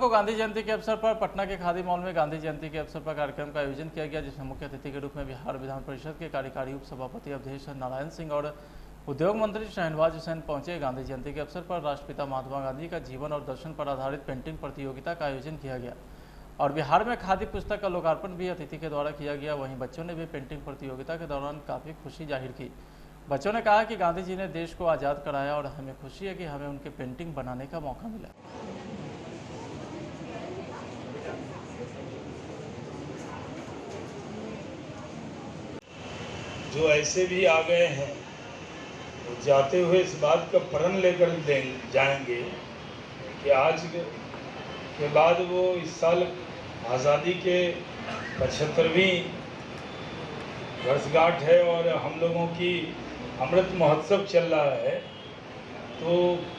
को गांधी जयंती के अवसर पर पटना के खादी मॉल में गांधी जयंती के अवसर पर कार्यक्रम का आयोजन किया गया, जिसमें मुख्य अतिथि के रूप में बिहार विधान परिषद के कार्यकारी उप सभापति अवधेश नारायण सिंह और उद्योग मंत्री शहनवाज हुसैन पहुंचे। गांधी जयंती के अवसर पर राष्ट्रपिता महात्मा गांधी का जीवन और दर्शन पर आधारित पेंटिंग प्रतियोगिता का आयोजन किया गया और बिहार में खादी पुस्तक का लोकार्पण भी अतिथि के द्वारा किया गया। वहीं बच्चों ने भी पेंटिंग प्रतियोगिता के दौरान काफ़ी खुशी जाहिर की। बच्चों ने कहा कि गांधी जी ने देश को आज़ाद कराया और हमें खुशी है कि हमें उनके पेंटिंग बनाने का मौका मिला। जो ऐसे भी आ गए हैं वो जाते हुए इस बात का प्रण लेकर जाएंगे कि आज के बाद वो इस साल आज़ादी के 75वीं वर्षगांठ है और हम लोगों की अमृत महोत्सव चल रहा है, तो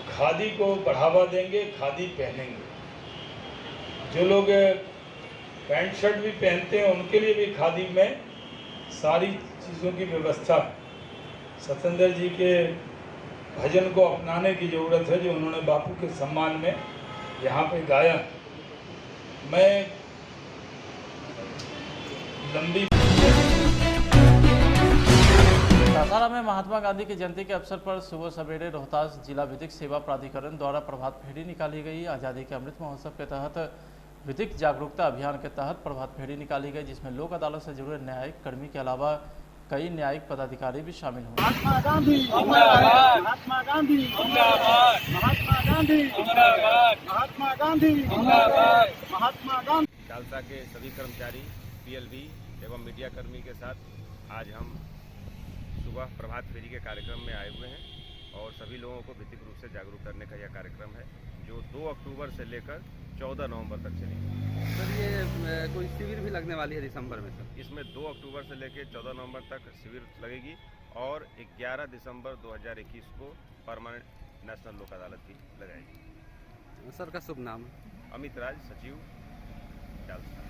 खादी को बढ़ावा देंगे, खादी पहनेंगे। जो लोग पैंट शर्ट भी पहनते हैं उनके लिए भी खादी में सारी चीज़ों की व्यवस्था है। सत्येंद्र जी के भजन को अपनाने की ज़रूरत है जो उन्होंने बापू के सम्मान में यहाँ पे गाया। मैं लंबी सासाराम में महात्मा गांधी की जयंती के अवसर पर सुबह सवेरे रोहतास जिला विधिक सेवा प्राधिकरण द्वारा प्रभात फेरी निकाली गई। आज़ादी के अमृत महोत्सव के तहत विधिक जागरूकता अभियान के तहत प्रभात फेरी निकाली गई, जिसमें लोक अदालत से जुड़े न्यायिक कर्मी के अलावा कई न्यायिक पदाधिकारी भी शामिल हुए। महात्मा गांधी जिंदाबाद, महात्मा गांधी जिंदाबाद, महात्मा गांधी जिंदाबाद, महात्मा गांधी जिंदाबाद, महात्मा गांधी। खालसा के सभी कर्मचारी, पीएलबी एवं मीडिया कर्मी के साथ आज हम सुबह प्रभात फेरी के कार्यक्रम में आए हुए हैं और सभी लोगों को विधिक रूप से जागरूक करने का यह कार्यक्रम है जो 2 अक्टूबर से लेकर 14 नवंबर तक चलेगी। सर ये कोई शिविर भी लगने वाली है दिसंबर में? सर इसमें 2 अक्टूबर से लेकर 14 नवंबर तक शिविर लगेगी और 11 दिसंबर 2021 को परमानेंट नेशनल लोक अदालत भी लगाएगी। सर का शुभ नाम? अमित राज, सचिव खालसा।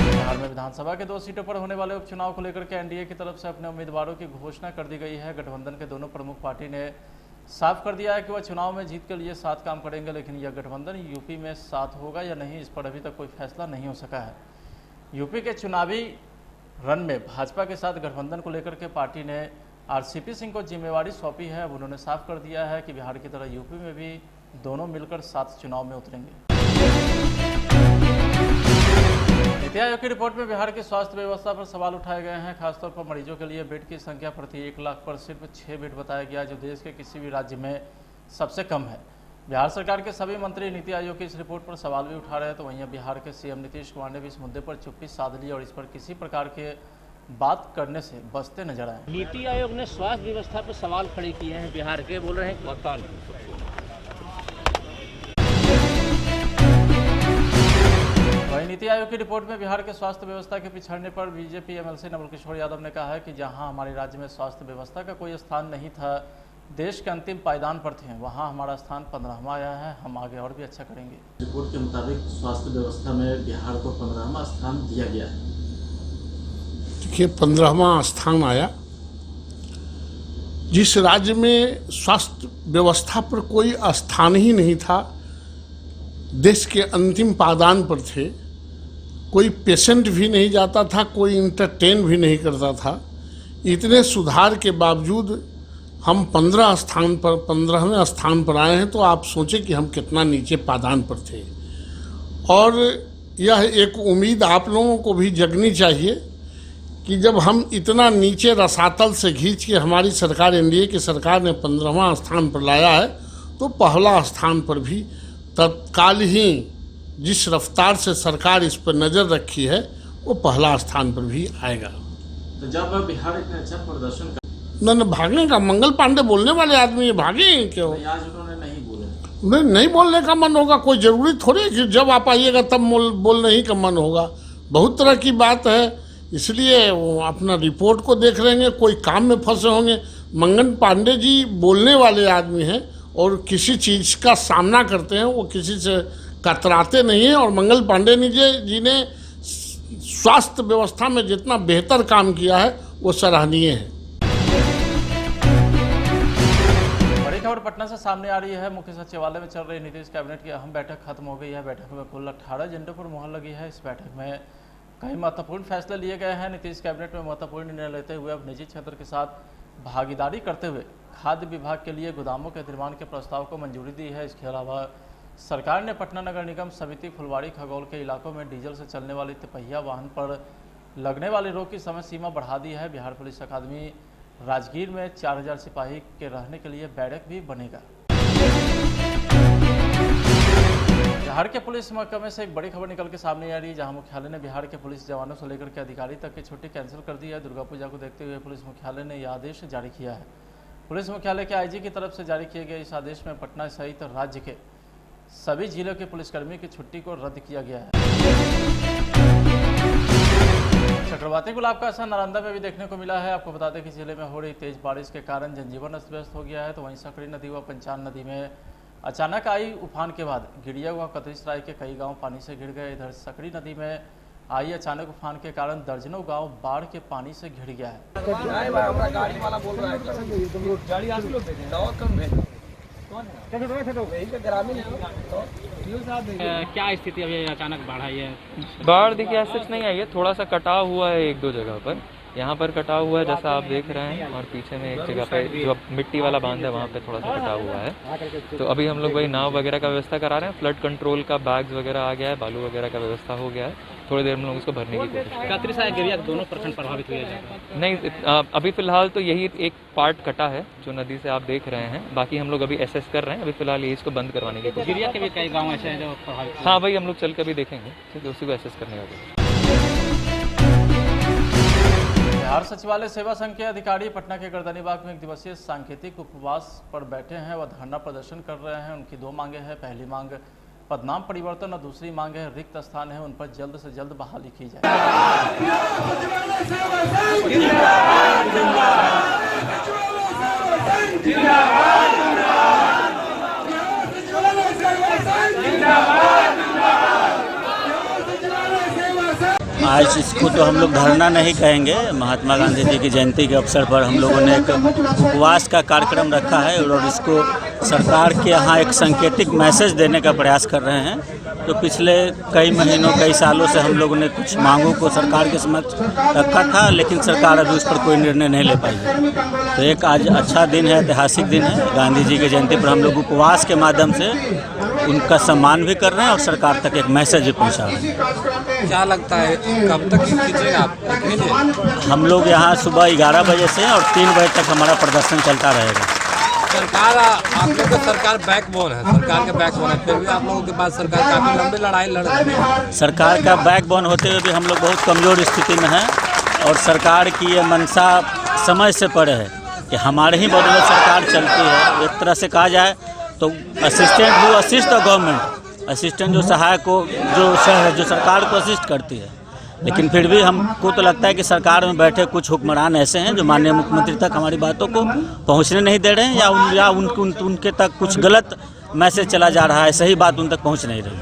बिहार में विधानसभा के 2 सीटों पर होने वाले उपचुनाव को लेकर के एनडीए की तरफ से अपने उम्मीदवारों की घोषणा कर दी गई है। गठबंधन के दोनों प्रमुख पार्टी ने साफ कर दिया है कि वह चुनाव में जीत के लिए साथ काम करेंगे, लेकिन यह गठबंधन यूपी में साथ होगा या नहीं, इस पर अभी तक कोई फैसला नहीं हो सका है। यूपी के चुनावी रन में भाजपा के साथ गठबंधन को लेकर के पार्टी ने आरसीपी सिंह को जिम्मेवारी सौंपी है। अब उन्होंने साफ कर दिया है कि बिहार की तरह यूपी में भी दोनों मिलकर साथ चुनाव में उतरेंगे। नीति आयोग की रिपोर्ट में बिहार की स्वास्थ्य व्यवस्था पर सवाल उठाए गए हैं। खासतौर पर मरीजों के लिए बेड की संख्या प्रति 1 लाख पर सिर्फ 6 बेड बताया गया, जो देश के किसी भी राज्य में सबसे कम है। बिहार सरकार के सभी मंत्री नीति आयोग की इस रिपोर्ट पर सवाल भी उठा रहे हैं, तो वहीं बिहार के सीएम नीतीश कुमार ने भी इस मुद्दे पर चुप्पी साध ली और इस पर किसी प्रकार के बात करने से बचते नजर आए। नीति आयोग ने स्वास्थ्य व्यवस्था पर सवाल खड़े किए हैं बिहार के, बोल रहे हैं कौन। वहीं नीति आयोग की रिपोर्ट में बिहार के स्वास्थ्य व्यवस्था के पिछड़ने पर बीजेपी एमएलसी नवल किशोर यादव ने कहा है कि जहां हमारे राज्य में स्वास्थ्य व्यवस्था का कोई स्थान नहीं था, देश के अंतिम पायदान पर थे, वहां हमारा स्थान 15वां आया है। हम आगे और भी अच्छा करेंगे। रिपोर्ट के मुताबिक स्वास्थ्य व्यवस्था में बिहार को 15वां स्थान दिया गया है। देखिए 15वां स्थान आया। जिस राज्य में स्वास्थ्य व्यवस्था पर कोई स्थान ही नहीं था, देश के अंतिम पायदान पर थे, कोई पेशेंट भी नहीं जाता था, कोई इंटरटेन भी नहीं करता था, इतने सुधार के बावजूद हम 15वें स्थान पर आए हैं, तो आप सोचें कि हम कितना नीचे पायदान पर थे। और यह एक उम्मीद आप लोगों को भी जगनी चाहिए कि जब हम इतना नीचे रसातल से खींच के हमारी सरकार, एनडीए की सरकार ने 15वां स्थान पर लाया है, तो पहला स्थान पर भी तत्काल ही जिस रफ्तार से सरकार इस पर नज़र रखी है, वो पहला स्थान पर भी आएगा। तो जब बिहार इतना अच्छा प्रदर्शन न भागने का, मंगल पांडे बोलने वाले आदमी भागे क्यों? आज उन्होंने नहीं बोले। नहीं बोलने का मन होगा, कोई ज़रूरी थोड़ी कि जब आप आइएगा तब बोलने ही का मन होगा। बहुत तरह की बात है, इसलिए वो अपना रिपोर्ट को देख लेंगे, कोई काम में फंसे होंगे। मंगल पांडे जी बोलने वाले आदमी हैं और किसी चीज़ का सामना करते हैं, वो किसी से कतराते नहीं हैं। और मंगल पांडे जी ने स्वास्थ्य व्यवस्था में जितना बेहतर काम किया है वो सराहनीय है। खबर पटना से सामने आ रही है। मुख्य सचिवालय में चल रही नीतीश कैबिनेट की अहम बैठक खत्म हो गई है। बैठक में कुल 18 एजेंडों पर मुहर लगी है। इस बैठक में कई महत्वपूर्ण फैसले लिए गए हैं। नीतीश कैबिनेट में महत्वपूर्ण निर्णय लेते हुए अब निजी क्षेत्र के साथ भागीदारी करते हुए खाद्य विभाग के लिए गोदामों के निर्माण के प्रस्ताव को मंजूरी दी है। इसके अलावा सरकार ने पटना नगर निगम समिति फुलवाड़ी खगौल के इलाकों में डीजल से चलने वाली तिपहिया वाहन पर लगने वाली रोक की समय सीमा बढ़ा दी है। बिहार पुलिस अकादमी राजगीर में 4000 सिपाही के रहने के लिए बैरक भी बनेगा। बिहार के पुलिस महकमे से एक बड़ी खबर निकल के सामने आ रही है, जहां मुख्यालय ने बिहार के पुलिस जवानों से लेकर के अधिकारी तक की छुट्टी कैंसिल कर दी है। दुर्गा पूजा को देखते हुए पुलिस मुख्यालय ने यह आदेश जारी किया है। पुलिस मुख्यालय के आईजी की तरफ से जारी किए गए इस आदेश में पटना सहित राज्य के सभी जिलों के पुलिसकर्मी की छुट्टी को रद्द किया गया है। चक्रवाती गुलाब का असर नालंदा में भी देखने को मिला है। आपको बता दें कि जिले में हो रही तेज बारिश के कारण जनजीवन अस्त व्यस्त हो गया है। तो वहीं सकरी नदी व पंचान नदी में अचानक आई उफान के बाद गिरिया व कतरीसराय के कई गांव पानी से घिर गए। इधर सकरी नदी में आई अचानक उफान के कारण दर्जनों गांव बाढ़ के पानी से घिर गया है। क्या स्थिति अभी अचानक बाढ़ आई है? बाढ़ देखिए ऐसा नहीं आई है, थोड़ा सा कटाव हुआ है एक दो जगह पर। यहाँ पर कटाव हुआ है जैसा आप देख रहे हैं, और पीछे में एक जगह पे जो मिट्टी वाला बांध है वहाँ पे थोड़ा सा कटाव हुआ है। तो अभी हम लोग वही नाव वगैरह का व्यवस्था करा रहे हैं। फ्लड कंट्रोल का बैग्स वगैरह आ गया है, बालू वगैरह का व्यवस्था हो गया है। थोड़ी देर में लोग इसको भरने की कोशिश करेंगे। कतरीसराय गिरिया दोनों प्रखंड प्रभावित हुए हैं? नहीं, अभी फिलहाल तो यही एक पार्ट कटा है जो नदी से आप देख रहे हैं। बाकी हम लोग अभी एसेस कर रहे हैं। अभी फिलहाल ये इसको बंद करवाने की कोशिश। गिरिया के भी कई गाँव ऐसे हैं जो प्रभावित? हाँ भाई, हम लोग चल के भी देखेंगे, ठीक है, उसी को एसेस करने वाले। बिहार सचिवालय सेवा संघ के अधिकारी पटना के गर्दनीबाग में एक दिवसीय सांकेतिक उपवास पर बैठे हैं व धरना प्रदर्शन कर रहे हैं। उनकी दो मांगे हैं। पहली मांग पदनाम परिवर्तन और दूसरी मांग है रिक्त स्थान है उन पर जल्द से जल्द बहाली की जाए। आज इसको तो हम लोग धरना नहीं कहेंगे। महात्मा गांधी जी की जयंती के अवसर पर हम लोगों ने एक उपवास का कार्यक्रम रखा है और इसको सरकार के यहाँ एक सांकेतिक मैसेज देने का प्रयास कर रहे हैं। तो पिछले कई महीनों कई सालों से हम लोगों ने कुछ मांगों को सरकार के समक्ष रखा था, लेकिन सरकार अभी उस पर कोई निर्णय नहीं ले पाई है। तो एक आज अच्छा दिन है, ऐतिहासिक दिन है। गांधी जी की जयंती पर हम लोग उपवास के माध्यम से उनका सम्मान भी कर रहे हैं और सरकार तक एक मैसेज भी पहुँचा रहे हैं। क्या लगता है कब तक खींचेंगे आप? हम लोग यहाँ सुबह 11 बजे से और 3 बजे तक हमारा प्रदर्शन चलता रहेगा। सरकार, आप लोग का सरकार बैकबोन है, सरकार के बैकबोन है, फिर भी आप लोगों के पास सरकार काफी लंबी लड़ाई लड़ रही है। सरकार का बैकबोन होते हुए भी हम लोग बहुत कमज़ोर स्थिति में हैं और सरकार की ये मंशा समय से पड़े है कि हमारे ही बदौलत सरकार चलती है। एक तरह से कहा जाए तो assistant who assist the government, assistant जो सहायक को जो सरकार को असिस्ट करती है। लेकिन फिर भी हमको तो लगता है कि सरकार में बैठे कुछ हुक्मरान ऐसे हैं जो माननीय मुख्यमंत्री तक हमारी बातों को पहुंचने नहीं दे रहे हैं, या उनके तक कुछ गलत मैसेज चला जा रहा है, सही बात उन तक पहुंच नहीं रही।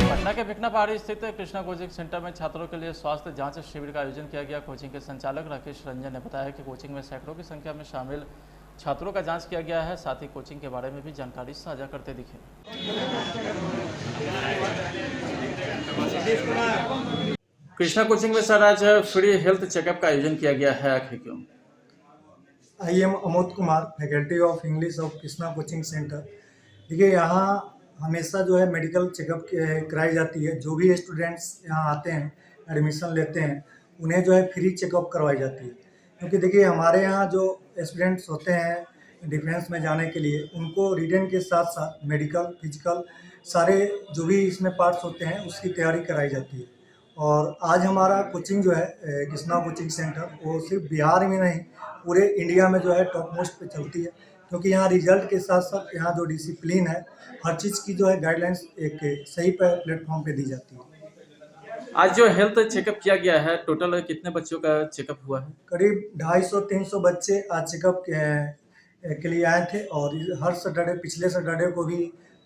पटना के भिकना पहाड़ी स्थित कृष्णा कोचिंग सेंटर में छात्रों के लिए स्वास्थ्य जांच शिविर का आयोजन किया गया। कोचिंग के संचालक राकेश रंजन ने बताया कि कोचिंग में सैकड़ों की संख्या में शामिल छात्रों का जांच किया गया है। साथ ही कोचिंग के बारे में भी जानकारी साझा करते दिखे। कृष्णा कोचिंग में सर आज फ्री हेल्थ चेकअप का आयोजन किया गया है, आखिर क्यों? I am Amod Kumar, faculty of English of Krishna coaching centre. देखिए, यहाँ हमेशा जो है मेडिकल चेकअप कराई जाती है। जो भी स्टूडेंट्स यहाँ आते हैं, एडमिशन लेते हैं, उन्हें जो है फ्री चेकअप करवाई जाती है। क्योंकि देखिए, हमारे यहाँ जो स्टूडेंट्स होते हैं डिफेंस में जाने के लिए, उनको रिटन के साथ साथ मेडिकल, फिजिकल सारे जो भी इसमें पार्ट्स होते हैं उसकी तैयारी कराई जाती है। और आज हमारा कोचिंग जो है कृष्णा कोचिंग सेंटर, वो सिर्फ बिहार में नहीं पूरे इंडिया में जो है टॉप मोस्ट पे चलती है। क्योंकि यहाँ रिजल्ट के साथ साथ यहाँ जो डिसिप्लिन है, हर चीज़ की जो है गाइडलाइंस एक सही प्लेटफॉर्म पे दी जाती है। आज जो हेल्थ चेकअप किया गया है, टोटल कितने बच्चों का चेकअप हुआ है? करीब 250-300 बच्चे आज चेकअप के लिए आए थे। और हर सैटरडे, पिछले सैटरडे को भी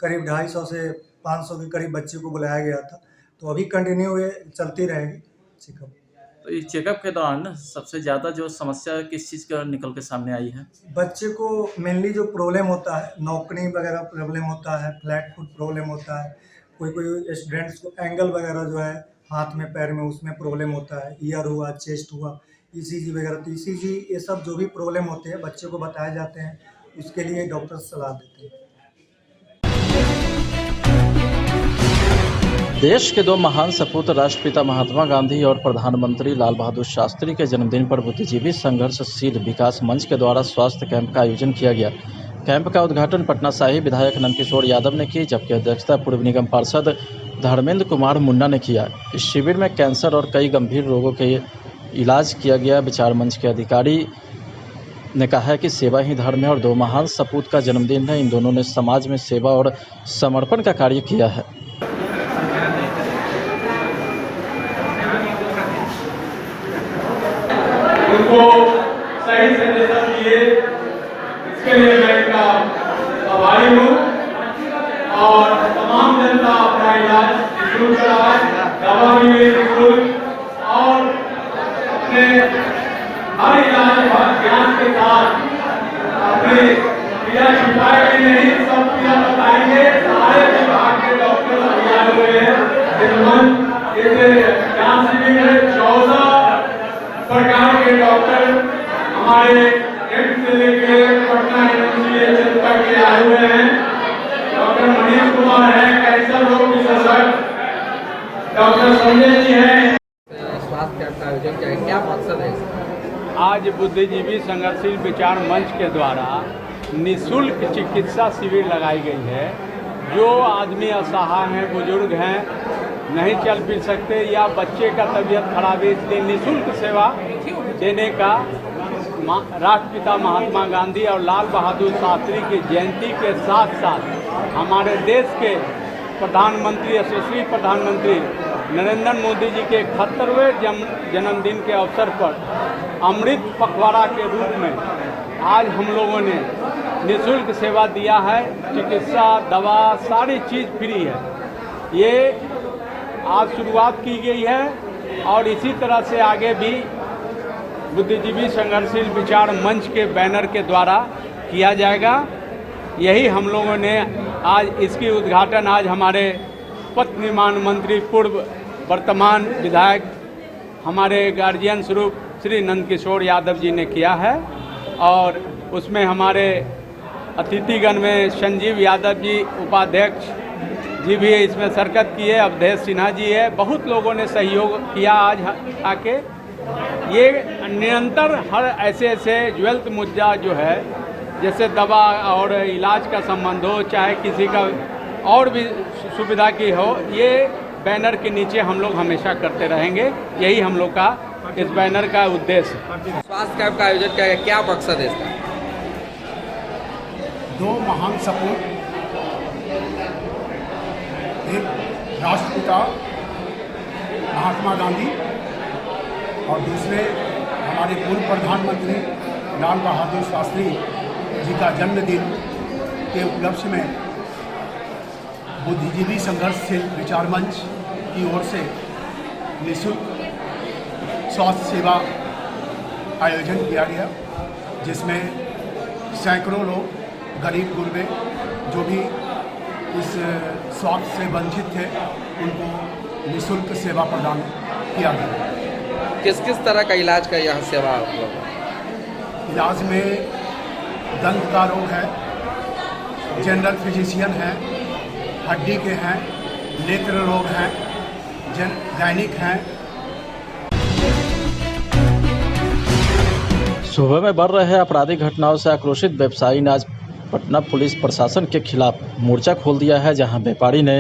करीब 250 से 500 के करीब बच्चों को बुलाया गया था। तो अभी कंटिन्यू ये चलती रहेगी चेकअप। तो इस चेकअप के दौरान सबसे ज़्यादा जो समस्या किस चीज़ का निकल के सामने आई है? बच्चे को मेनली जो प्रॉब्लम होता है, नौकरी वगैरह प्रॉब्लम होता है, फ्लैट फुट प्रॉब्लम होता है, कोई स्टूडेंट्स को एंगल वगैरह जो है हाथ में पैर में उसमें प्रॉब्लम होता है, ईयर हुआ, चेस्ट हुआ, ईसीजी वगैरह। तो ईसीजी ये सब जो भी प्रॉब्लम होते हैं बच्चे को बताए जाते हैं, उसके लिए डॉक्टर सलाह देते हैं। देश के दो महान सपूत राष्ट्रपिता महात्मा गांधी और प्रधानमंत्री लाल बहादुर शास्त्री के जन्मदिन पर बुद्धिजीवी संघर्षशील विकास मंच के द्वारा स्वास्थ्य कैंप का आयोजन किया गया। कैंप का उद्घाटन पटना साहिब विधायक नंदकिशोर यादव ने की, जबकि अध्यक्षता पूर्व निगम पार्षद धर्मेंद्र कुमार मुन्ना ने किया। इस शिविर में कैंसर और कई गंभीर रोगों के इलाज किया गया। विचार मंच के अधिकारी ने कहा है कि सेवा ही धर्म है और दो महान सपूत का जन्मदिन है। इन दोनों ने समाज में सेवा और समर्पण का कार्य किया है। उनको सही सजेशन दिए, इसके लिए मैं इनका आभारी हूँ। और तमाम जनता अपना इलाज निःशुल्क कराए, दवा भी निःशुल्क और अपने हर इलाज ज्ञान के साथ अपनी पीड़ा छिपाएंगे नहीं, सब पीड़ा बताएंगे। सारे विभाग के डॉक्टर तैयार हुए हैं। इस ज्ञान शिविर में 14 प्रकार के डॉक्टर हमारे एम्स से लेके पटना यूनिवर्सिटी तक के आए हुए हैं। डॉक्टर मनीष कुमार है, कैंसर रोग विशेषज्ञ, डॉक्टर संजय जी हैं। स्वास्थ्य कैंप का आयोजन किया है, क्या मकसद है? आज बुद्धिजीवी संघर्षशील विचार मंच के द्वारा निःशुल्क चिकित्सा शिविर लगाई गई है। जो आदमी असहाय हैं, बुजुर्ग हैं, नहीं चल फिर सकते या बच्चे का तबीयत खराब है, इसलिए निःशुल्क सेवा देने का राष्ट्रपिता महात्मा गांधी और लाल बहादुर शास्त्री की जयंती के साथ साथ हमारे देश के प्रधानमंत्री यशस्वी प्रधानमंत्री नरेंद्र मोदी जी के 71वें जन्मदिन के अवसर पर अमृत पखवाड़ा के रूप में आज हम लोगों ने निःशुल्क सेवा दिया है। चिकित्सा, दवा, सारी चीज़ फ्री है। ये आज शुरुआत की गई है और इसी तरह से आगे भी बुद्धिजीवी संघर्षशील विचार मंच के बैनर के द्वारा किया जाएगा। यही हम लोगों ने आज इसकी उद्घाटन आज हमारे पथ निर्माण मंत्री पूर्व वर्तमान विधायक हमारे गार्जियन स्वरूप श्री नंदकिशोर यादव जी ने किया है। और उसमें हमारे अतिथिगण में संजीव यादव जी उपाध्यक्ष जी भी इसमें शिरकत की है, अवधेश सिन्हा जी है। बहुत लोगों ने सहयोग किया आज आके। ये निरंतर हर ऐसे ज्वलंत मुद्दा जो है, जैसे दवा और इलाज का संबंध हो, चाहे किसी का और भी सुविधा की हो, ये बैनर के नीचे हम लोग हमेशा करते रहेंगे। यही हम लोग का इस बैनर का उद्देश्य है। स्वास्थ्य कैंप का आयोजन किया गया, क्या मकसद है इसका? दो महान सपूत, एक राष्ट्रपिता महात्मा गांधी और दूसरे हमारे पूर्व प्रधानमंत्री लाल बहादुर शास्त्री जी का जन्मदिन के उपलक्ष्य में बुद्धिजीवी संघर्षशील विचार मंच की ओर से निःशुल्क स्वास्थ्य सेवा आयोजन किया गया, जिसमें सैकड़ों लोग, गरीब गुरबे जो भी इस स्वास्थ्य से वंचित थे, उनको निःशुल्क सेवा प्रदान किया गया। किस किस तरह का इलाज का यहाँ सेवा उपलब्ध है? इलाज में दंत का रोग है, जनरल फिजिशियन है, हड्डी के हैं, नेत्र रोग हैं, गायनिक हैं। सुबह में बढ़ रहे आपराधिक घटनाओं से आक्रोशित व्यवसायी ने आज पटना पुलिस प्रशासन के खिलाफ मोर्चा खोल दिया है, जहां व्यापारी ने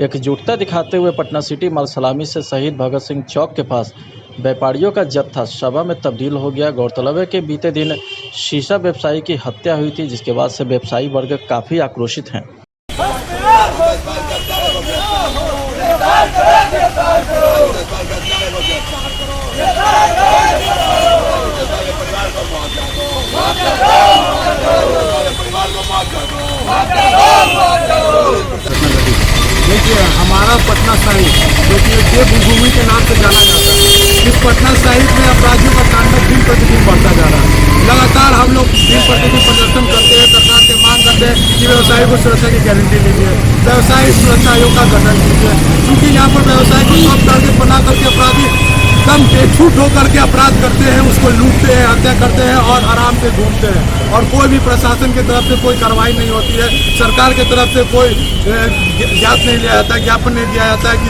एकजुटता दिखाते हुए पटना सिटी माल सलामी से शहीद भगत सिंह चौक के पास व्यापारियों का जत्था सभा में तब्दील हो गया। गौरतलब है कि बीते दिन शीशा व्यवसायी की हत्या हुई थी, जिसके बाद से व्यवसायी वर्ग काफ़ी आक्रोशित हैं। देखिए हमारा पटना साहिब जो कि देवभूमि के नाम से जाना जाता है, इस पटना साहिब में अपराधियों का तांडव दिन प्रतिदिन बढ़ता जा रहा है। लगातार हम लोग दिन प्रतिदिन प्रदर्शन करते हैं, सरकार से मांग करते हैं कि व्यवसायी को सुरक्षा की गारंटी लीजिए, व्यवसायी सुरक्षा आयोग का गठन कीजिए, क्योंकि यहाँ पर व्यवसाय को सब टारगेट बना करके अपराधी एकदम बेछूट होकर के अपराध करते हैं, उसको लूटते हैं, हत्या करते हैं और आराम से घूमते हैं और कोई भी प्रशासन की तरफ से कोई कार्रवाई नहीं होती है, सरकार की तरफ से कोई ज्ञात नहीं लिया जाता है, ज्ञापन नहीं दिया जाता है कि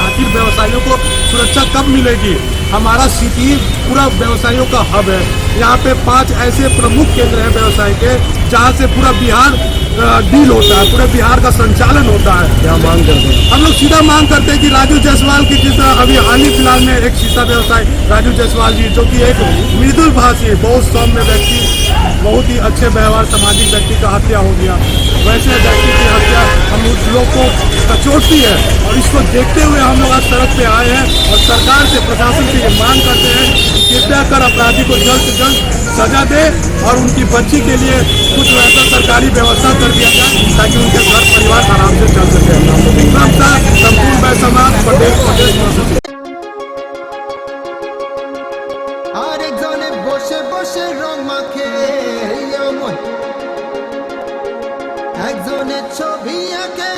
आखिर व्यवसायियों को सुरक्षा कब मिलेगी। हमारा सिटी पूरा व्यवसायियों का हब है, यहाँ पे 5 ऐसे प्रमुख केंद्र हैं व्यवसाय के जहाँ से पूरा बिहार डील होता है, पूरे बिहार का संचालन होता है। क्या मांग करते हैं हम लोग? सीधा मांग करते हैं कि राजू जायसवाल की जिस अभी हाल ही फिलहाल में एक शीशा व्यवसायी राजू जायसवाल जी जो कि एक मृदुल भाषी बहुत सौम्य व्यक्ति, बहुत ही अच्छे व्यवहार सामाजिक व्यक्ति का हत्या हो गया, वैसे व्यक्ति की हत्या हम लोग को कचोटती है और इसको देखते हुए हम लोग आज सड़क पे आए हैं और सरकार से प्रशासन से ये मांग करते हैं कि कृपया कर अपराधी को जल्द से जल्द सजा दे और उनकी बच्ची के लिए कुछ वैसा सरकारी व्यवस्था कर दिया जाए ताकि उनके घर परिवार आराम से चल सके। विक्रम शाह, संपूर्ण वैश्य समाज, प्रदेश महासचिव। আরেকজনে বসে বসে রং মাখে একজনের ছবি আঁকে